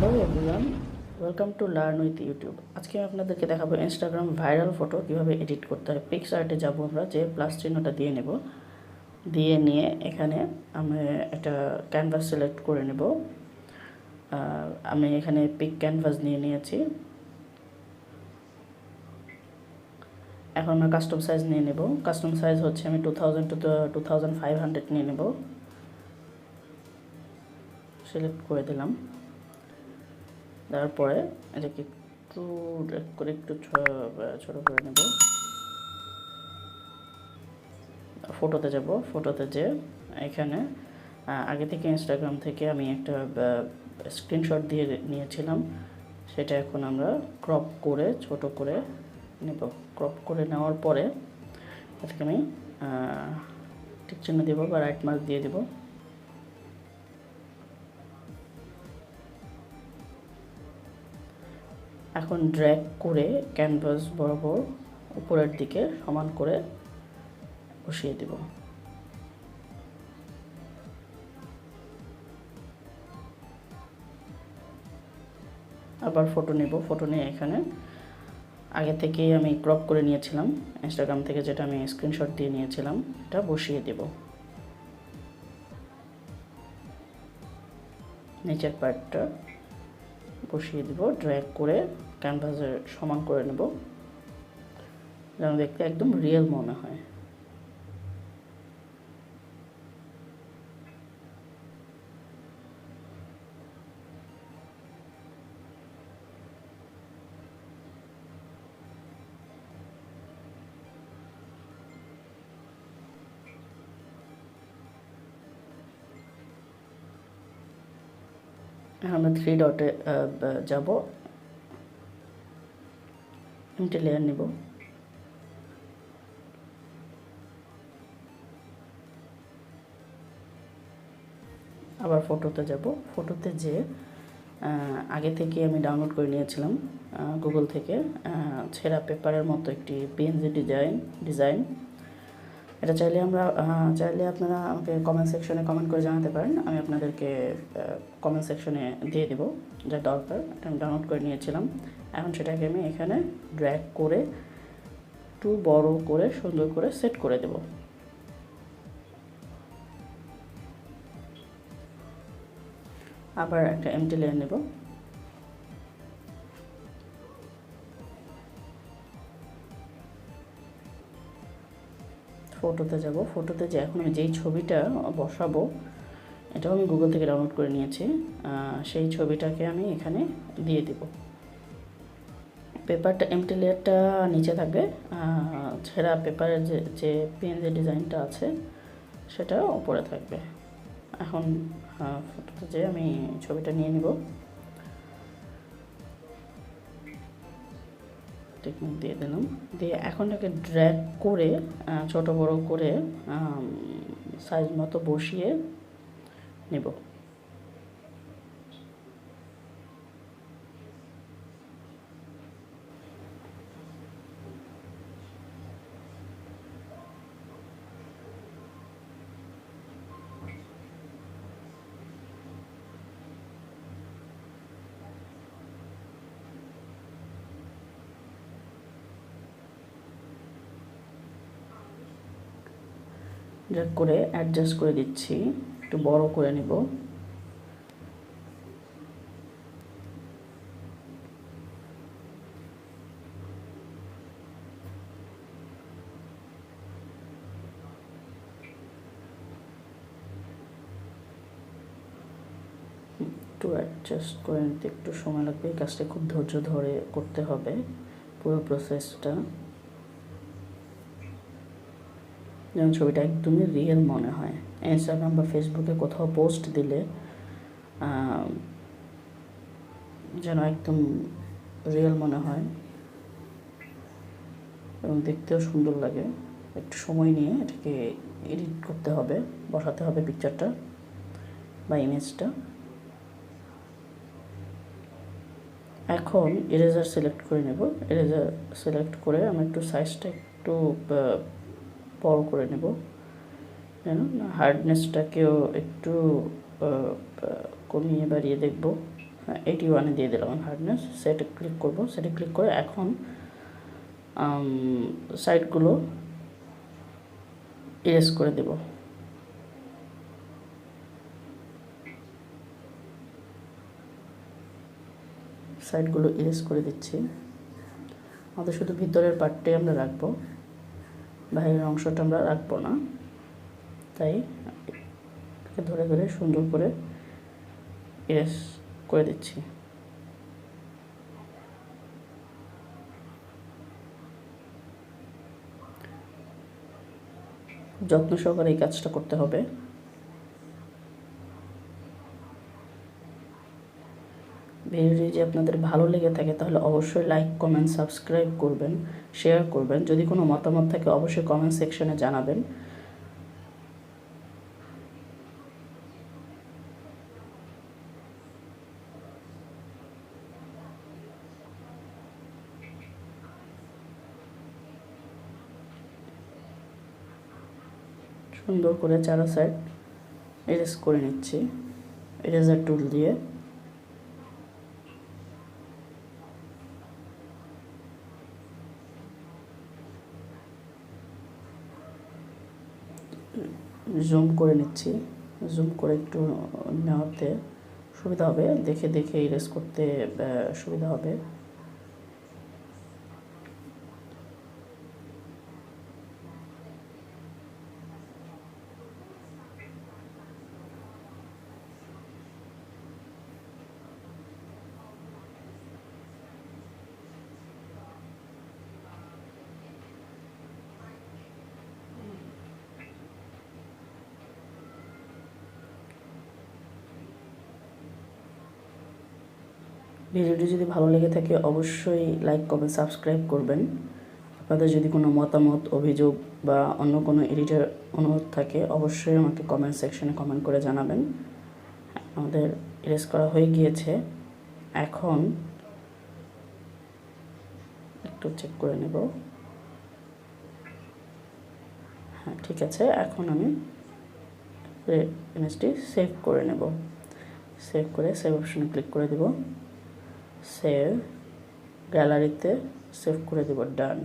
Hello everyone, welcome to learn with YouTube. আজকে আমি আপনাদেরকে দেখাবো ইনস্টাগ্রাম ভাইরাল ফটো কীভাবে এডিট করতে হয়। পিক্সআর্টে যাব, আমরা যে প্লাস চিহ্নটা দিয়ে নেব, দিয়ে নিয়ে এখানে আমি একটা ক্যানভাস সিলেক্ট করে নেব। আমি এখানে পিক ক্যানভাস নিয়ে নিয়েছি। এখন আমরা কাস্টম সাইজ নিয়ে নেব। কাস্টম সাইজ হচ্ছে আমি 2000 to 2500 নিয়ে নেব। সিলেক্ট করে দিলাম। তারপরে এটাকে একটু ছোটো করে নেব। ফটোতে যাব, ফটোতে যে এখানে আগে থেকে ইনস্টাগ্রাম থেকে আমি একটা স্ক্রিনশট দিয়ে নিয়েছিলাম, সেটা এখন আমরা ক্রপ করে ছোট করে নেব। ক্রপ করে নেওয়ার পরে এটাকে আমি টিক চিহ্ন দেব বা রাইট মার্ক দিয়ে দেব। এখন ড্র্যাগ করে ক্যানভাস বরাবর উপরের দিকে সমান করে বসিয়ে দেব। আবার ফটো নেব। ফটো নিয়ে এখানে আগে থেকেই আমি ক্রপ করে নিয়েছিলাম ইনস্টাগ্রাম থেকে, যেটা আমি স্ক্রিনশট দিয়ে নিয়েছিলাম, এটা বসিয়ে দেব। নিচের পার্টটা বসিয়ে দেব, ড্র্যাগ করে ক্যানভাসের সমান করে নেব, যেন দেখতে একদম রিয়েল মনে হয়। আমরা 3 ডটে যাব, এমটি লেয়ার নিব। আবার ফটোতে যাব। ফটোতে যে আগে থেকে আমি ডাউনলোড করে নিয়েছিলাম গুগল থেকে ছেঁড়া পেপারের মতো একটি পিএনজি ডিজাইন। এটা চাইলে আপনারা আমাকে কমেন্ট সেকশনে কমেন্ট করে জানাতে পারেন, আমি আপনাদেরকে কমেন্ট সেকশনে দিয়ে দেবো যা দরকার। এটা আমি ডাউনলোড করে নিয়েছিলাম। এখন সেটাকে আমি এখানে ড্র্যাগ করে একটু বড় করে সুন্দর করে সেট করে দেব। আবার একটা এমটি লেয়ার নেব। ফটোতে যাব। ফটোতে যে এখন আমি যেই ছবিটা বসাবো, এটাও আমি গুগল থেকে ডাউনলোড করে নিয়েছি, সেই ছবিটাকে আমি এখানে দিয়ে দেব। পেপারটা এমটি লেয়ারটা নিচে থাকবে, ছেঁড়া পেপারের যে পিএনজি ডিজাইনটা আছে সেটা উপরে থাকবে। এখন ফটোতে যে আমি ছবিটা নিয়ে নিব, টেকনিক দিয়ে দিলাম, দিয়ে এখন এটাকে ড্র্যাগ করে ছোট বড় করে সাইজ মতো বসিয়ে নেব। ড্র্যাগ করে অ্যাডজাস্ট করে দিচ্ছি, একটু বড় করে নেব। একটু অ্যাডজাস্ট করে নিতে একটু সময় লাগবে, এই কাজটা খুব ধৈর্য ধরে করতে হবে পুরো প্রসেসটা, যেন ছবিটা একদমই রিয়েল মনে হয়। ইনস্টাগ্রাম বা ফেসবুকে কোথাও পোস্ট দিলে যেন একদম রিয়েল মনে হয় এবং দেখতেও সুন্দর লাগে। একটু সময় নিয়ে এটাকে এডিট করতে হবে, বসাতে হবে পিকচারটা বা ইমেজটা। এখন ইরেজার সিলেক্ট করে নেব। ইরেজার সিলেক্ট করে আমি একটু সাইজটা একটু বড় করে নেব, যেন হার্ডনেসটাকেও একটু কমিয়ে বাড়িয়ে দেখব 81 দিয়ে দিলাম হার্ডনেস। সেটে ক্লিক করব। সেটে ক্লিক করে এখন সাইডগুলো ইরেজ করে দেব। সাইডগুলো ইরেজ করে দিচ্ছি। আমাদের শুধু ভিতরের পার্টটাই আমরা রাখবো, বাইরের অংশটা আমরা রাখবো না। তাই ধরে ধরে সুন্দর করে ইরেজ করে দিচ্ছি। যত্ন সহকারে এই কাজটা করতে হবে। ভিডিওটি যদি আপনাদের ভালো লেগে থাকে তাহলে অবশ্যই লাইক, কমেন্ট, সাবস্ক্রাইব করবেন, শেয়ার করবেন। যদি কোনো মতামত থাকে অবশ্যই কমেন্ট সেকশনে জানাবেন। সুন্দর করে চারো সাইড ইরেজ করে নিচ্ছি ইরেজার টুল দিয়ে। জুম করে নিচ্ছি। জুম করে একটু নেওয়াতে সুবিধা হবে, দেখে দেখে ইরেজ করতে সুবিধা হবে। ভিডিওটি যদি ভালো লেগে থাকে অবশ্যই লাইক, কমেন্ট, সাবস্ক্রাইব করবেন। আপনাদের যদি কোনো মতামত, অভিযোগ বা অন্য কোনো এডিটের অনুরোধ থাকে অবশ্যই আমাকে কমেন্ট সেকশনে কমেন্ট করে জানাবেন। আমাদের ইরেজ করা হয়ে গিয়েছে। এখন একটু চেক করে নেব। হ্যাঁ, ঠিক আছে। এখন আমি ইমেজটি সেভ করে নেব। সেভ করে সেভ অপশনে ক্লিক করে দেব। সেভ, গ্যালারিতে সেভ করে দেব। ডান।